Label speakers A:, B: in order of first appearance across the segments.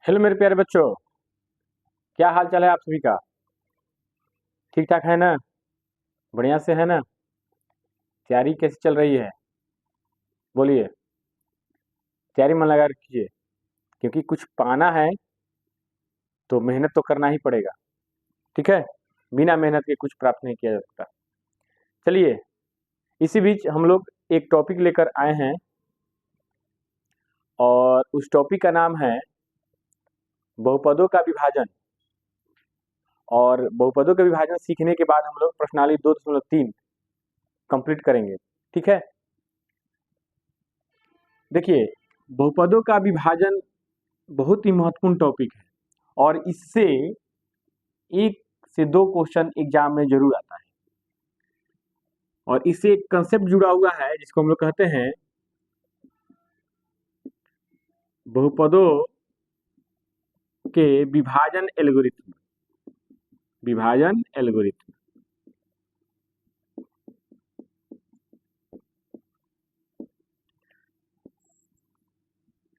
A: Hello मेरे प्यारे बच्चों, क्या हाल चाल है आप सभी का। ठीक ठाक है ना। बढ़िया से है ना। तैयारी कैसी चल रही है। बोलिए। तैयारी मन लगा रखिए, क्योंकि कुछ पाना है तो मेहनत तो करना ही पड़ेगा। ठीक है। बिना मेहनत के कुछ प्राप्त नहीं किया जा सकता। चलिए, इसी बीच हम लोग एक टॉपिक लेकर आए हैं और उस टॉपिक का नाम है बहुपदों का विभाजन। और बहुपदों का विभाजन सीखने के बाद हम लोग प्रश्नावली 2.3 कंप्लीट करेंगे। ठीक है। देखिए, बहुपदों का विभाजन बहुत ही महत्वपूर्ण टॉपिक है और इससे एक से दो क्वेश्चन एग्जाम में जरूर आता है। और इससे एक कंसेप्ट जुड़ा हुआ है जिसको हम लोग कहते हैं बहुपदों के विभाजन एल्गोरिथम। विभाजन एल्गोरिथम।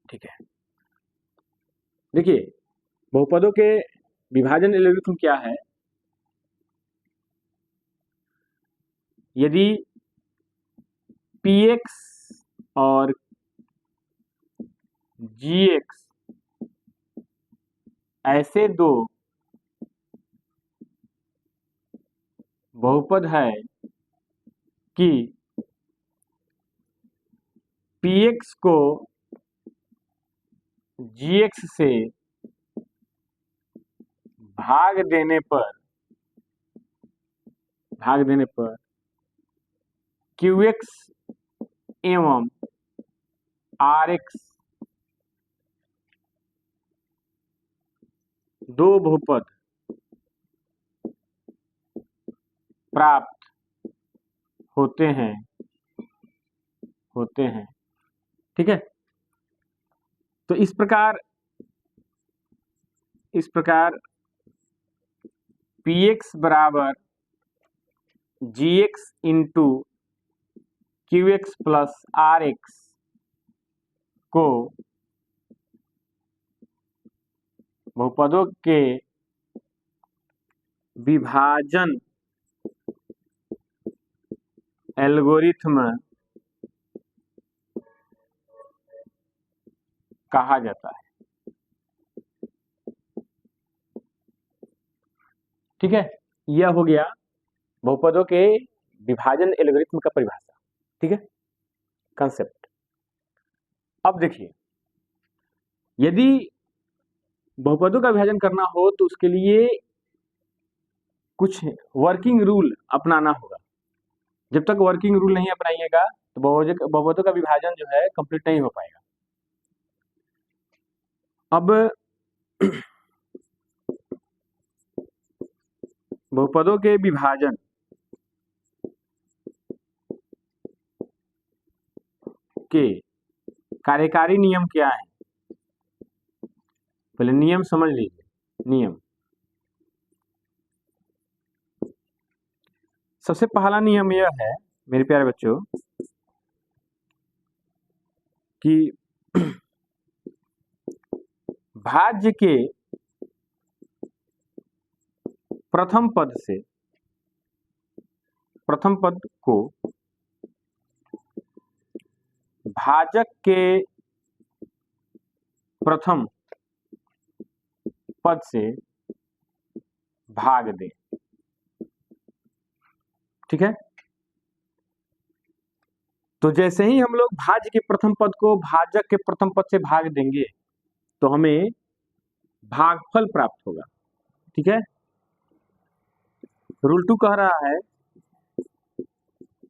A: ठीक है। देखिए, बहुपदों के विभाजन एल्गोरिथम क्या है। यदि px और gx ऐसे दो बहुपद है कि px को gx से भाग देने पर qx एवं rx दो बहुपद प्राप्त होते हैं। ठीक है। तो इस प्रकार px बराबर gx into qx plus rx को बहुपदों के विभाजन एल्गोरिथम कहा जाता है। ठीक है। यह हो गया बहुपदों के विभाजन एल्गोरिथम का परिभाषा। ठीक है, कंसेप्ट। अब देखिए, यदि बहुपदों का विभाजन करना हो तो उसके लिए कुछ वर्किंग रूल अपनाना होगा। जब तक वर्किंग रूल नहीं अपनाइएगा तो बहुपदों का विभाजन जो है कंप्लीट नहीं हो पाएगा। अब बहुपदों के विभाजन के कार्यकारी नियम क्या है, पहले नियम समझ लीजिए। नियम, सबसे पहला नियम यह है मेरे प्यारे बच्चों कि भाज्य के प्रथम पद को भाजक के प्रथम पद से भाग दें। ठीक है। तो जैसे ही हम लोग भाज्य के प्रथम पद को भाजक के प्रथम पद से भाग देंगे तो हमें भागफल प्राप्त होगा। ठीक है। रूल 2 कह रहा है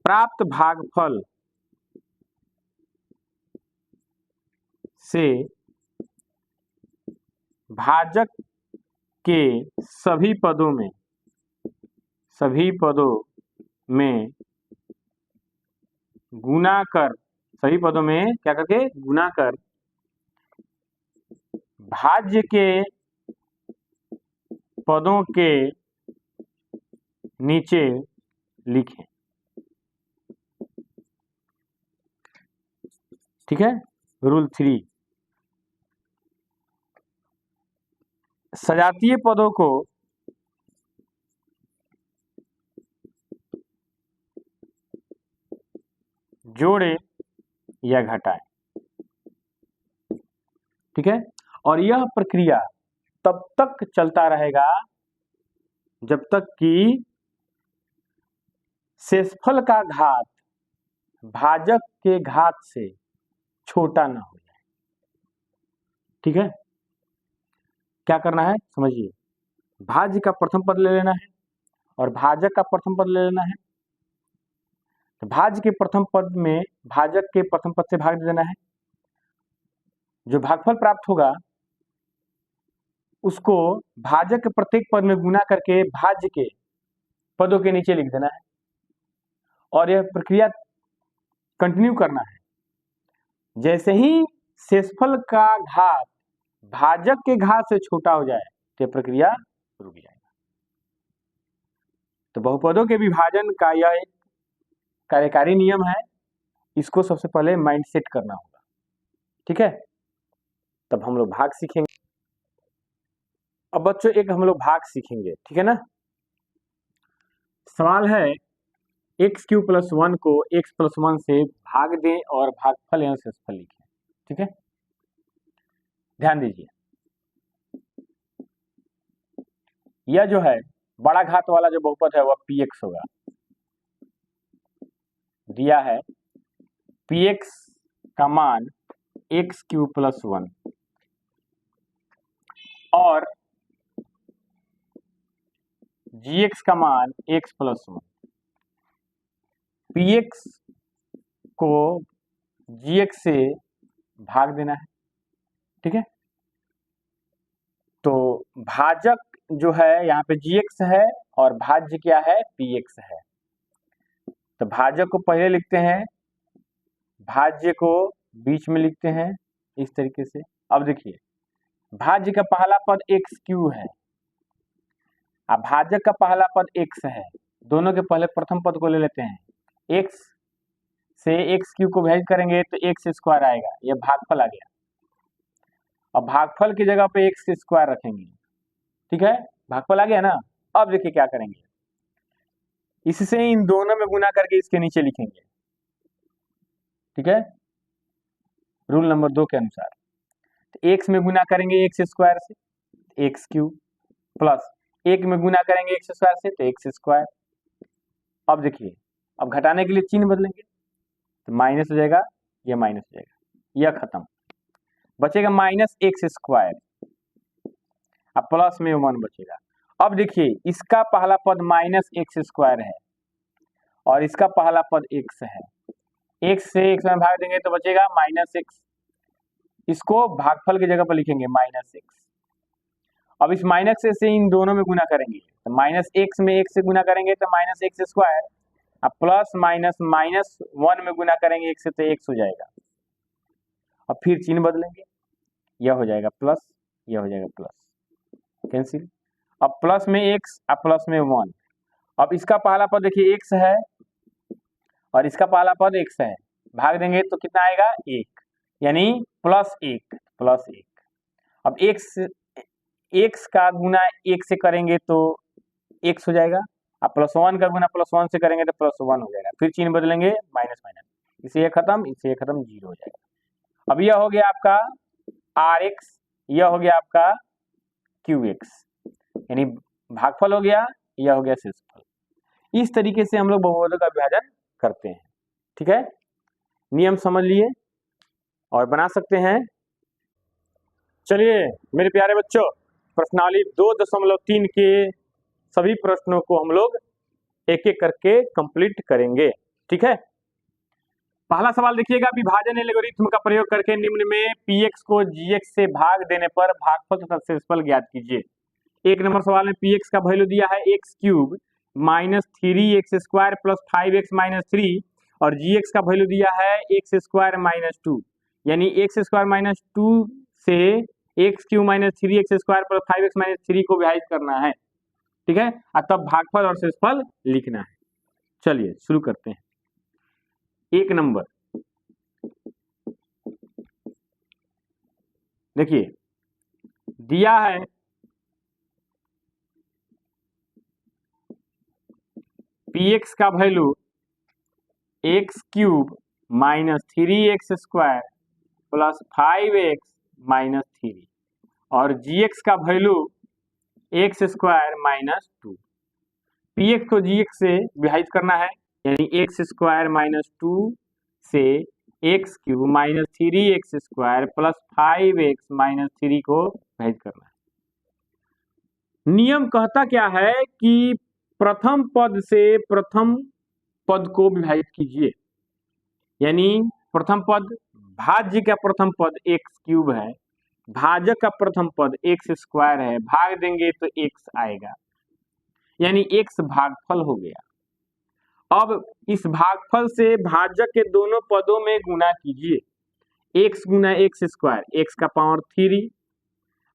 A: प्राप्त भागफल से भाजक के सभी पदों में गुना कर, सभी पदों में क्या करके गुना कर भाज्य के पदों के नीचे लिखें। ठीक है। रूल 3, सजातीय पदों को जोड़े या घटाएं। ठीक है, और यह प्रक्रिया तब तक चलता रहेगा जब तक कि शेषफल का घात भाजक के घात से छोटा ना हो जाए। ठीक है, क्या करना है समझिए, भाज्य का प्रथम पद ले लेना है और भाजक का प्रथम पद ले लेना है। तो भाज्य के प्रथम पद में भाजक के प्रथम पद से भाग दे देना है। जो भागफल प्राप्त होगा उसको भाजक के प्रत्येक पद में गुना करके भाज्य के पदों के नीचे लिख देना है और यह प्रक्रिया कंटिन्यू करना है। जैसे ही शेषफल का घात भाजक के घात से छोटा हो जाए तो प्रक्रिया रुक जाएगा। तो बहुपदों के विभाजन का यह एक कार्यकारी नियम है, इसको सबसे पहले माइंड सेट करना होगा। ठीक है, तब हम लोग भाग सीखेंगे। अब बच्चों एक हम लोग भाग सीखेंगे, ठीक है ना। सवाल है एक्स क्यू प्लस 1 को एक्स प्लस 1 से भाग दें और भागफल या शेषफल लिखें। ठीक है, ध्यान दीजिए, यह जो है बड़ा घात वाला जो बहुपद है वह पी एक्स होगा। दिया है पी एक्स का मान एक्स क्यू प्लस 1 और जी एक्स का मान एक्स प्लस 1। पी एक्स को जी एक्स से भाग देना है। ठीक है, तो भाजक जो है यहाँ पे जी एक्स है और भाज्य क्या है पी एक्स है। तो भाजक को पहले लिखते हैं, भाज्य को बीच में लिखते हैं इस तरीके से। अब देखिए भाज्य का पहला पद एक्स क्यू है, अब भाजक का पहला पद एक्स है, दोनों के पहले प्रथम पद को ले लेते हैं। एक्स से एक्स क्यू को विभाजित करेंगे तो एक्स स्क्वायर आएगा, यह भागफल आ गया। अब भागफल की जगह पे एक्स स्क्वायर रखेंगे। ठीक है, भागफल आ गया ना। अब देखिए क्या करेंगे, इससे इन दोनों में गुना करके इसके नीचे लिखेंगे। ठीक है, रूल नंबर 2 के अनुसार तो एक्स में गुना करेंगे एक्स स्क्वायर से एक्स क्यू प्लस एक में गुना करेंगे एक्स स्क्वायर से तो एक्स स्क्वायर। अब देखिए, अब घटाने के लिए चिन्ह बदलेंगे तो माइनस हो जाएगा, यह माइनस हो जाएगा, यह खत्म, बचेगा माइनस एक्स स्क्वायर, अब प्लस में 1 बचेगा। अब देखिए इसका पहला पद माइनस एक्स स्क्वायर है और इसका पहला पद एक्स है, एक्स से एक्स में भाग देंगे तो बचेगा माइनस एक्स, इसको भागफल की जगह पर लिखेंगे माइनस एक्स। अब इस माइनस से इन दोनों में गुना करेंगे तो माइनस एक्स में एक्स से गुना करेंगे तो माइनस एक्स स्क्वायर, अब प्लस माइनस माइनस 1 में गुना करेंगे एक्स से तो एक्स हो जाएगा। अब फिर चिन्ह बदलेंगे, यह हो जाएगा प्लस, यह हो जाएगा प्लस, कैंसिल। अब प्लस में एक्स, अब प्लस में 1। अब इसका पहला पद देखिए एक्स है और इसका पहला पद एक्स है, भाग देंगे तो कितना आएगा 1, यानी प्लस 1 प्लस 1। अब एक्स का गुना 1 से करेंगे तो एक्स हो जाएगा, अब प्लस 1 का गुना प्लस 1 से करेंगे तो प्लस 1 हो जाएगा, फिर चिन्ह बदलेंगे माइनस माइनस, इसे ये खत्म, इसे ये खत्म, 0 हो जाएगा। अब यह हो गया आपका आर एक्स, यह हो गया आपका क्यू एक्स, यानी भागफल हो गया, यह हो गया शेषफल। इस तरीके से हम लोग बहुपदों का विभाजन करते हैं। ठीक है, नियम समझ लिए और बना सकते हैं। चलिए मेरे प्यारे बच्चों, प्रश्नावली 2.3 के सभी प्रश्नों को हम लोग एक एक करके कंप्लीट करेंगे। ठीक है, पहला सवाल देखिएगा, विभाजन एल्गोरिथम का प्रयोग करके निम्न में px को gx से भाग देने पर भागफल तथा शेषफल ज्ञात कीजिए। एक नंबर सवाल में px का वैल्यू दिया है x cube minus 3x square plus 5x minus 3 और gx का वैल्यू दिया है एक्स स्क्वायर माइनस 2, यानी एक्स स्क्वायर माइनस 2 से x cube minus 3x square plus 5x minus 3 को विभाजित करना है। ठीक है, तब भागफल और शेषफल लिखना है। चलिए शुरू करते हैं। एक नंबर देखिए दिया है पी एक्स का value x cube minus 3x square plus 5x minus 3 और जी एक्स का value x square minus 2। P x को जी एक्स से विभाजित करना है, यानी एक्स स्क्वायर माइनस 2 से x cube minus 3x square plus 5x minus 3 को विभाजित करना है। नियम कहता क्या है कि प्रथम पद से प्रथम पद को विभाजित कीजिए, यानी प्रथम पद भाज्य का प्रथम पद एक्स क्यूब है, भाजक का प्रथम पद एक्स स्क्वायर है, भाग देंगे तो एक्स आएगा, यानी एक्स भागफल हो गया। अब इस भागफल से भाजक के दोनों पदों में गुना कीजिए, एक्स गुना एक्स स्क्वायर एक्स का पावर 3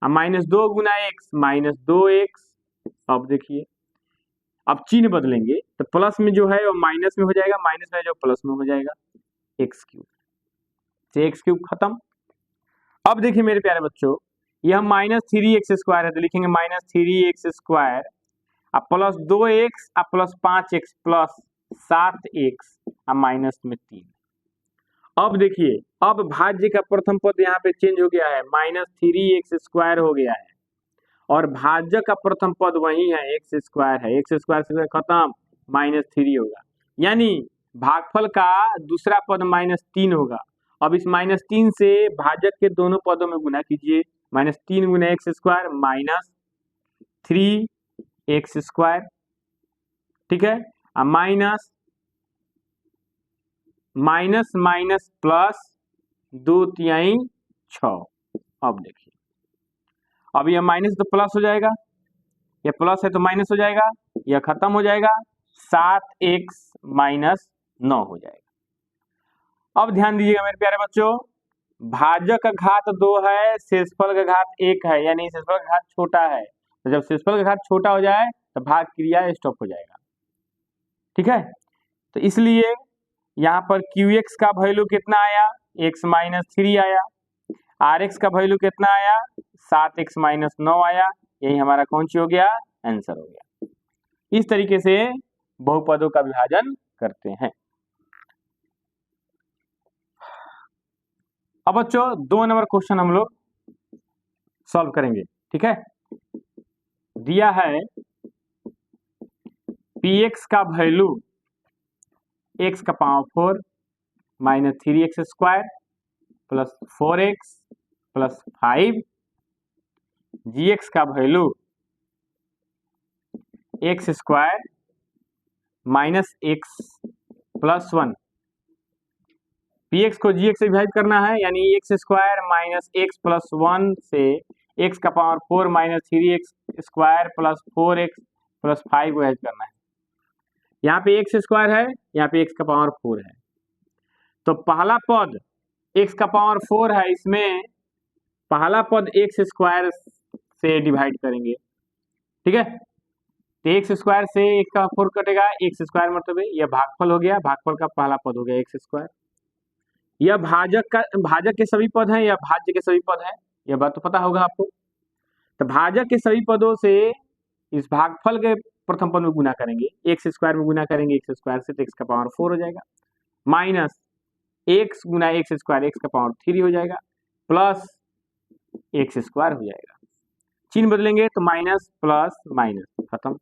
A: माइनस 2 गुना एक्स माइनस 2x। अब देखिए, अब चिन्ह बदलेंगे तो प्लस में जो है वो माइनस में हो जाएगा, माइनस में जो प्लस में हो जाएगा, एक्स क्यूब से एक्स क्यूब खत्म। अब देखिए मेरे प्यारे बच्चों, यह माइनस 3x स्क्वायर है तो लिखेंगे माइनस 3x स्क्वायर अब प्लस 2x अब प्लस 5x प्लस 7x अब माइनस में 3। अब देखिए, अब भाज्य का प्रथम पद यहाँ पे चेंज हो गया है, माइनस 3x स्क्वायर हो गया है और भाजक का प्रथम पद वही है, एक्स स्क्वायर है, एक्स स्क्वायर से खत्म, माइनस 3 होगा, यानी भागफल का दूसरा पद माइनस 3 होगा। अब इस माइनस 3 से भाजक के दोनों पदों में गुना कीजिए, माइनस 3 गुना x square minus 3x square, ठीक है, अब माइनस माइनस माइनस प्लस 2 6। अब देखिए, अब यह माइनस तो प्लस हो जाएगा, यह प्लस है तो माइनस हो जाएगा, यह खत्म हो जाएगा, 7x माइनस 9 हो जाएगा। अब ध्यान दीजिएगा मेरे प्यारे बच्चों, भाजक का घात 2 है, शेषफल का घात 1 है, यानी शेषफल का घात छोटा है, तो जब शेषफल का घात छोटा हो जाए तो भाग क्रिया स्टॉप हो जाएगा, ठीक है। तो इसलिए यहाँ पर QX का वैल्यू कितना आया, x माइनस 3 आया, RX का वैल्यू कितना आया, 7x माइनस 9 आया, यही हमारा कौन सी हो गया, आंसर हो गया। इस तरीके से बहुपदों का विभाजन करते हैं। अब बच्चों 2 नंबर क्वेश्चन हम लोग सॉल्व करेंगे, ठीक है। दिया है px का वैल्यू x का power 4 minus 3x square plus 4x plus 5, gx का value x square minus x plus 1। px को gx से विभाजित करना है, यानी x square minus x plus 1 से x का power 4 minus 3x square plus 4x plus 5 को विभाजित करना है। यहाँ पे एक्स स्क्वायर है, यहाँ पे x का पावर 4 है, तो पहला पद x का पावर 4 है, इसमें पहला पद एक्स स्क्वायर से डिवाइड करेंगे, ठीक है। तो एक्स स्क्वायर से x का 4 कटेगा, एक्स स्क्वायर मतलब यह भागफल हो गया, भागफल का पहला पद हो गया एक्स स्क्वायर। यह भाजक के सभी पद हैं, यह भाज्य के सभी पद हैं, यह बात तो पता होगा आपको। तो भाजक के सभी पदों से इस भागफल के प्रथम पद में गुना करेंगे, एक्स स्क्वायर में गुना करेंगे एक्स स्क्वायर से, तो एक्स का पावर 4 हो जाएगा, माइनस एक्स गुना एक्स स्क्वायर एक्स का पावर 3 हो जाएगा, प्लस एक्स स्क्वायर हो जाएगा। चिन्ह बदलेंगे तो माइनस प्लस माइनस खत्म।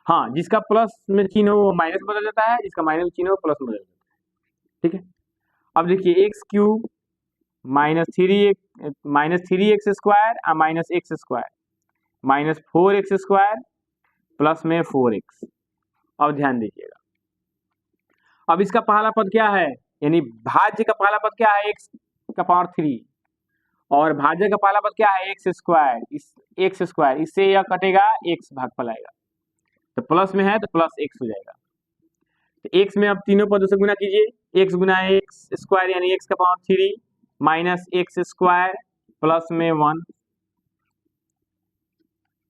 A: हाँ, जिसका प्लस में चिन्ह हो वो माइनस बदल जाता है, जिसका माइनस में चिन्ह हो प्लस में बदल जाता है, ठीक है। अब देखिए x cube minus 3x square minus x square minus 4x square plus में 4x। अब ध्यान दीजिएगा, अब इसका पहला पद क्या है, यानी भाज्य का पहला पद क्या है, x का पावर 3 और भाज्य का पहला पद क्या है, एक्स स्क्वायर, इस एक्स स्क्वायर, इससे यह कटेगा, x भागफल आएगा, तो प्लस में है तो प्लस x हो जाएगा। तो x में अब तीनों पदों से गुना कीजिए, x गुना एक्स स्क्वायर यानी x का power 3 minus x square plus में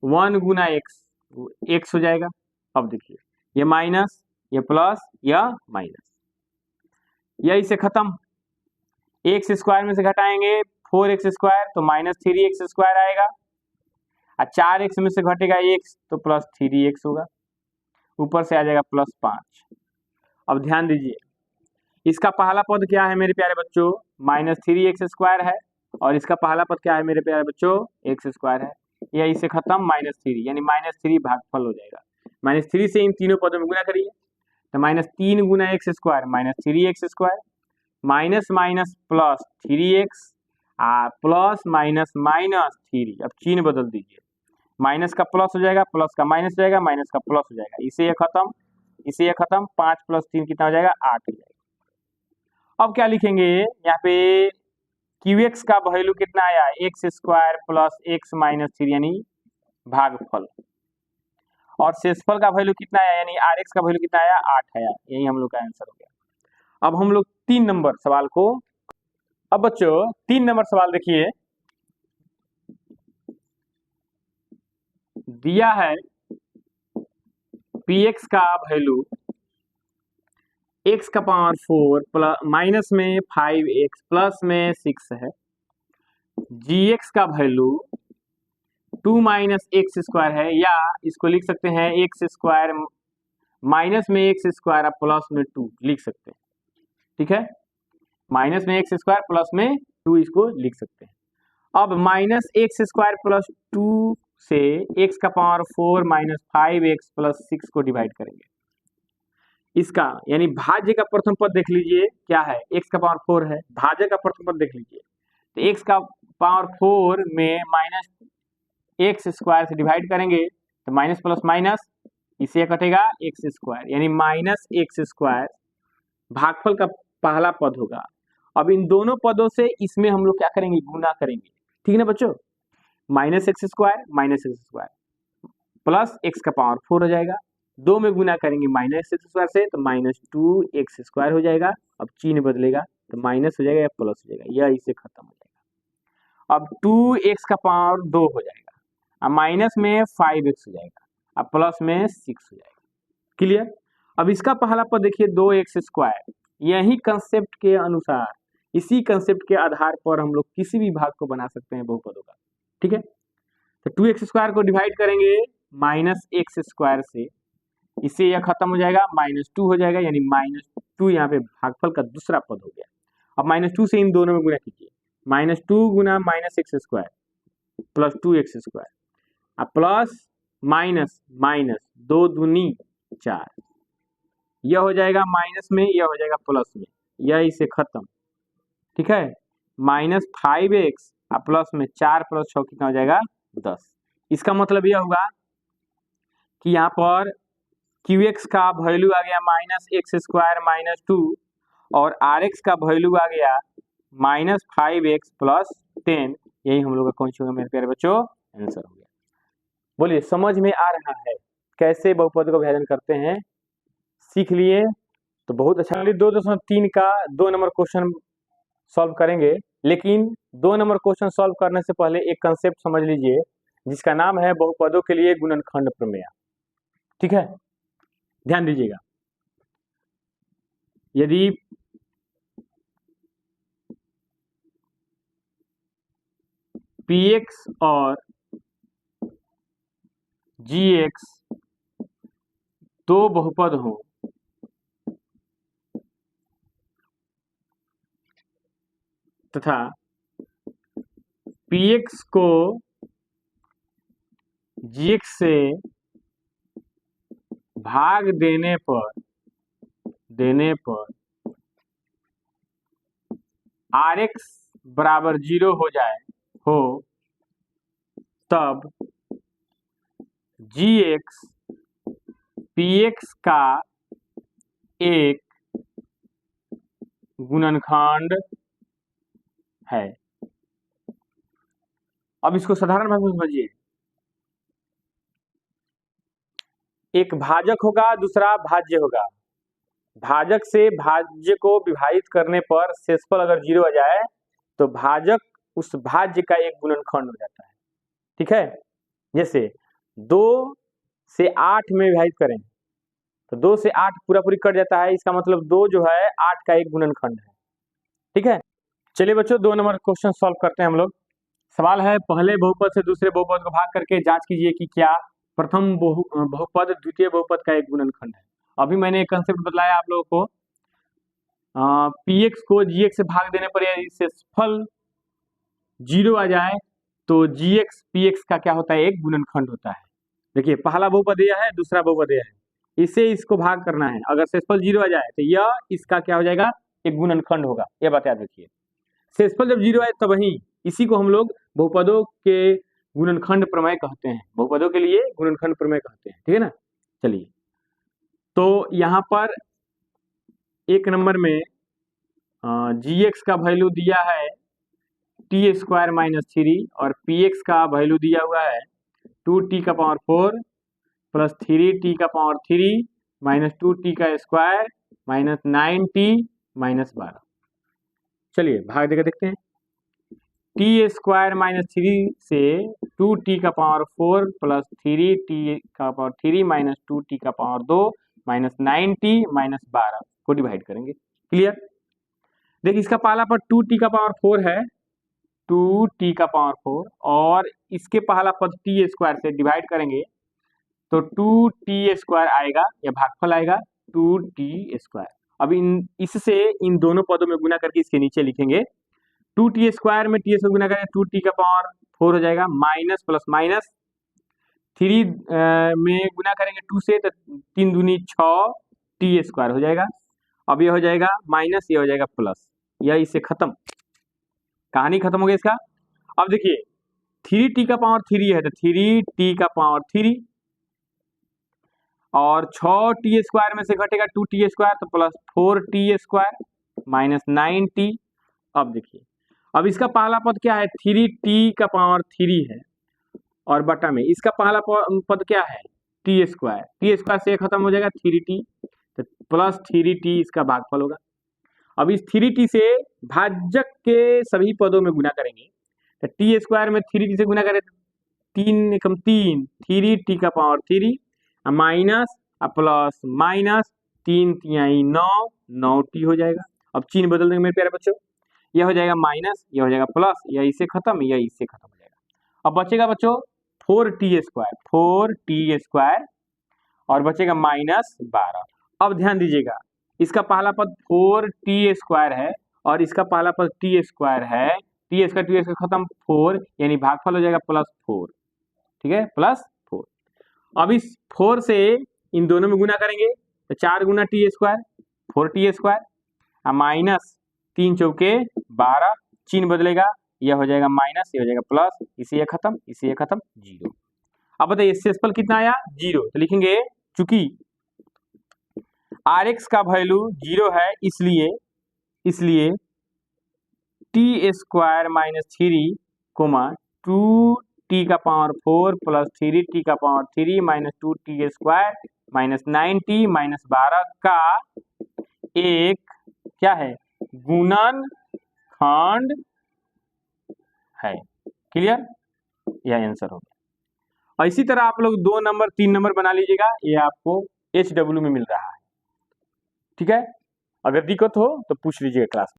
A: 1 गुना x हो जाएगा। अब देखिए, ये माइनस, ये प्लस, यह माइनस, यह इसे खत्म, एक्स स्क्वायर में से घटाएंगे 4x स्क्वायर तो माइनस 3x स्क्वायर आएगा, और 4x में से घटेगा x तो प्लस 3x होगा। ऊपर से आ जाएगा +5। अब ध्यान दीजिए, इसका पहला पद क्या है मेरे प्यारे बच्चों, -3x² है, और इसका पहला पद क्या है मेरे प्यारे बच्चों, x² है। यह इससे खत्म -3, यानी -3 भागफल हो जाएगा। -3 से इन तीनों पदों में गुना करिए, तो -3 गुना x² -3x², minus minus plus 3x, plus minus -3। अब चिन्ह बदल दीजिए, माइनस का प्लस हो जाएगा, प्लस का माइनस हो जाएगा, माइनस का प्लस हो जाएगा, इसे ये खत्म, इसे ये खत्म, 5 + 3 कितना हो जाएगा, 8 हो जाएगा। अब क्या लिखेंगे यहाँ पे, QX का वैल्यू कितना आया, x² + x - 3 यानी भागफल, और शेषफल का वैल्यू कितना आया, यानी RX का वैल्यू कितना आया, 8 आया। यही हम लोग का आंसर हो गया। अब हम लोग 3 नंबर सवाल को, अब बच्चों 3 नंबर सवाल देखिए, दिया है PX का वैल्यू x⁴ माइनस में 5x प्लस में 6 है, GX का वैल्यू 2 - x² है, या इसको लिख सकते हैं x² माइनस में x² और प्लस में 2 लिख सकते हैं, ठीक है, माइनस में x² प्लस में 2 इसको लिख सकते हैं। अब -x² + 2 से x⁴ - 5x + 6 को डिवाइड करेंगे, इसका यानी भाज्य का प्रथम पद देख लीजिए क्या है, x⁴ है, भाज्य का प्रथम पद देख लीजिए, तो x⁴ में -x² से डिवाइड करेंगे, तो माइनस प्लस माइनस, इसे कटेगा x², यानी -x², भागफल का पहला पद होगा। अब इन दोनों पदों से इसमें हम लोग क्या करेंगे, गुना करेंगे, ठीक है ना बच्चों, -x² प्लस x⁴ हो जाएगा, 2 में गुना करेंगे -x² से, तो -2x² हो जाएगा। अब चिन्ह बदलेगा, तो माइनस हो जाएगा या प्लस हो जाएगा, यह इसे खत्म हो जाएगा। अब 2x⁴ 2 हो जाएगा, अब माइनस में 5x हो जाएगा, अब प्लस में 6 हो जाएगा, क्लियर। अब इसका पहला पद देखिए 2x², यही कंसेप्ट के अनुसार, इसी कंसेप्ट के आधार पर हम लोग किसी भी भाग को बना सकते हैं बहुपदों का, ठीक है। तो 2x² को डिवाइड करेंगे -x² से, इससे यह खत्म हो जाएगा, -2 हो जाएगा, यानी -2 यहाँ पे भागफल का दूसरा पद हो गया। अब -2 से इन दोनों में गुना कीजिए, -2 गुना -x² प्लस 2x², अब प्लस माइनस माइनस 2 दूनी 4, यह हो जाएगा माइनस में, यह हो जाएगा प्लस में, यह इसे खत्म, ठीक है, -5x प्लस में 4 + 6 कितना हो जाएगा, 10। इसका मतलब यह होगा कि यहाँ पर QX का वैल्यू आ गया -x² - 2, और RX का वैल्यू आ गया -5x + 10। यही हम लोग का कौन सी होगा मेरे प्यारे बच्चों, आंसर हो गया। बोलिए समझ में आ रहा है कैसे बहुपद को विभाजन करते हैं, सीख लिए तो बहुत अच्छा। 2.3 का 2 नंबर क्वेश्चन सॉल्व करेंगे, लेकिन 2 नंबर क्वेश्चन सॉल्व करने से पहले एक कंसेप्ट समझ लीजिए, जिसका नाम है बहुपदों के लिए गुणनखंड प्रमेय, ठीक है, ध्यान दीजिएगा। यदि PX और GX दो बहुपद हो तथा PX को GX से भाग देने पर RX बराबर 0 हो जाए हो, तब GX PX का एक गुणनखंड है। अब इसको साधारण भाषा में समझिए, एक भाजक होगा, दूसरा भाज्य होगा, भाजक से भाज्य को विभाजित करने पर शेषफल अगर 0 आ जाए तो भाजक उस भाज्य का एक गुणनखंड हो जाता है, ठीक है। जैसे 2 से 8 में विभाजित करें तो 2 से 8 पूरा पूरी कट जाता है, इसका मतलब 2 जो है 8 का एक गुणनखंड है, ठीक है। चलिए बच्चों 2 नंबर क्वेश्चन सॉल्व करते हैं हम लोग। सवाल है, पहले बहुपद से दूसरे बहुपद को भाग करके जांच कीजिए कि क्या प्रथम बहुपद द्वितीय बहुपद का एक गुणनखंड है। अभी मैंने एक कंसेप्ट बताया आप लोगों को, px को gx से भाग देने पर यदि शेषफल 0 आ जाए तो gx px का क्या होता है, एक गुणनखंड होता है। देखिए पहला बहुपद यह है, दूसरा बहुपद यह है, इससे इसको भाग करना है। अगर शेषफल 0 आ जाए तो यह इसका क्या हो जाएगा, एक गुणनखंड होगा। यह बात याद रखिए, शेषफल जब 0 आए तब ही इसी को हम लोग बहुपदों के गुणनखंड प्रमेय कहते हैं, बहुपदों के लिए गुणनखंड प्रमेय कहते हैं। ठीक है ना। चलिए, तो यहाँ पर एक नंबर में gx का वैल्यू दिया है t² माइनस 3 और px का वैल्यू दिया हुआ है 2t⁴ plus 3t⁴ minus 2t² minus 9t minus 12। चलिए भाग देकर देखते हैं। t² माइनस 3 से 2t⁴ plus 3t⁴ minus 2t⁴ minus 9t minus 12 को डिवाइड करेंगे। क्लियर। देखिए इसका पहला पद 2t⁴ है, 2t⁴, और इसके पहला पद t² से डिवाइड करेंगे तो 2t² आएगा, या भागफल आएगा 2t²। अब इससे इन दोनों पदों में गुना करके इसके नीचे लिखेंगे 2t² में t से गुना करेंगे 2t⁴ हो जाएगा, माइनस प्लस माइनस 3 में गुना करेंगे 2 से तो 3 दूनी 6 t² हो जाएगा। अब ये हो जाएगा माइनस, ये हो जाएगा प्लस, यह इससे खत्म, कहानी खत्म हो गई इसका। अब देखिए 3t⁴ है तो 3t⁴ और 6t² में से घटेगा 2t² तो प्लस 4t² माइनस 9t। अब देखिए, अब इसका पहला पद क्या है, 3t⁴ है, और बटा में इसका पहला पद क्या है, t² से खत्म हो जाएगा 3t, तो प्लस 3t इसका भागफल होगा। अब इस 3t से भाजक के सभी पदों में गुना करेंगे तो t² में 3t से गुना करें 3 एकम 3 3t⁴ माइनस प्लस माइनस 3 तिहाई 9 9t हो जाएगा। अब चिन्ह बदल देंगे मेरे प्यारे बच्चों, यह हो जाएगा माइनस, यह हो जाएगा प्लस, यह इससे खत्म, यह इससे खत्म हो जाएगा। अब बचेगा बच्चों 4t² और बचेगा माइनस 12। अब ध्यान दीजिएगा, इसका पहला पद 4t² है और इसका पहला पद t² है, t² खत्म 4, यानी भागफल हो जाएगा प्लस 4। ठीक है, प्लस 4। अब इस 4 से इन दोनों में गुना करेंगे तो 4 गुना t² 4t² माइनस 3 चौके 12, चिन्ह बदलेगा, यह हो जाएगा माइनस, यह हो जाएगा प्लस, इसे यह खत्म, इसे यह खत्म, 0। अब बताइए शेषफल कितना आया, 0। तो लिखेंगे चूंकि Rx का वैल्यू 0 है इसलिए t² minus 3 2t⁴ plus 3t⁴ minus 2t² minus 9t minus 12 का एक क्या है, गुणनखंड है। क्लियर, यह आंसर हो गया। और इसी तरह आप लोग 2 नंबर 3 नंबर बना लीजिएगा, ये आपको HW में मिल रहा है। ठीक है, अगर दिक्कत हो तो पूछ लीजिएगा क्लास में।